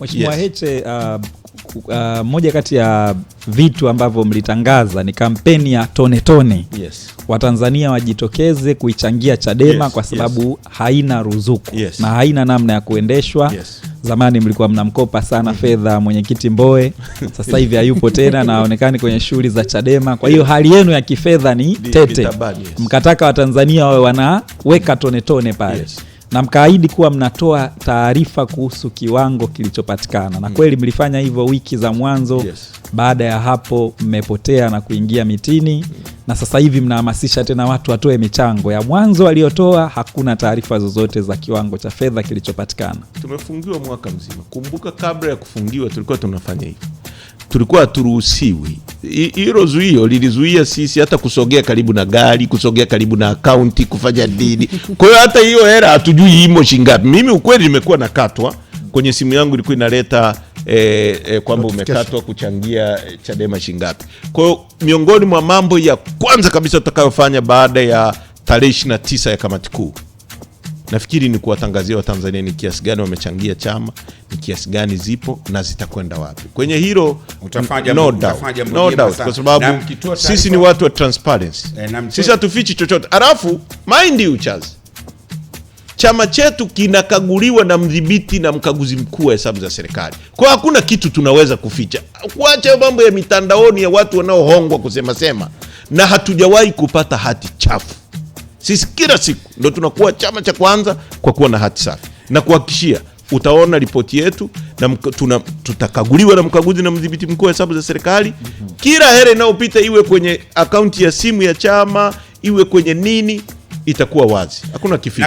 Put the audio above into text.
Mheshimiwa Heche, moja kati ya vitu ambavyo mlitangaza ni kampeni ya tone tone. Yes. Watanzania wajitokeze kuichangia Chadema kwa sababu haina ruzuku na haina namna ya kuendeshwa. Zamani mlikuwa mnamkopa sana fedha mwenyekiti Mbowe, sasa hivi hayupo tena na haonekani kwenye shughuli za Chadema. Kwa hiyo hali yenu ya kifedha ni tete. Mkataka Watanzania wawe wanaweka tone tone pale. Na mkaahidi kuwa mnatoa taarifa kuhusu kiwango kilichopatikana. Na kweli mlifanya hivyo wiki za mwanzo. Baada ya hapo mmepotea na kuingia mitini. Na sasa hivi mnahamasisha tena watu watoe michango. Ya mwanzo waliotoa hakuna taarifa zozote za kiwango cha fedha kilichopatikana. Tumefungiwa mwaka mzima. Kumbuka kabla ya kufungiwa tulikuwa tunafanya hivi. Tulikuwa haturuhusiwi. Hilo zuio lilizuia sisi hata kusogea karibu na gari, kusogea karibu na akaunti, kufanya dini. Kwa hiyo hata hiyo hela hatujui imo shingapi. Mimi ukweli nimekuwa nakatwa kwenye simu yangu, ilikuwa inaleta kwamba umekatwa kuchangia Chadema shingapi. Kwa hiyo miongoni mwa mambo ya kwanza kabisa tutakayofanya baada ya tarehe 29 ya kamati kuu, nafikiri ni kuwatangazia Watanzania ni kiasi gani wamechangia chama, ni kiasi gani zipo na zitakwenda wapi. Kwenye hilo no doubt, kwa sababu sisi ni watu wa transparency. Sisi hatufichi chochote. Alafu mind you Charles, chama chetu kinakaguliwa na mdhibiti na mkaguzi mkuu wa hesabu za serikali. Kwa hakuna kitu tunaweza kuficha. Kuacha mambo ya mitandaoni ya watu wanaohongwa kusema sema, na hatujawahi kupata hati chafu. Sisi kila siku ndo tunakuwa chama cha kwanza kwa kuwa na hati safi. Na kuhakikishia utaona ripoti yetu na tutakaguliwa na mkaguzi na mdhibiti mkuu wa hesabu za serikali. Kila hela inayopita, iwe kwenye akaunti ya simu ya chama, iwe kwenye nini, itakuwa wazi. Hakuna kificho.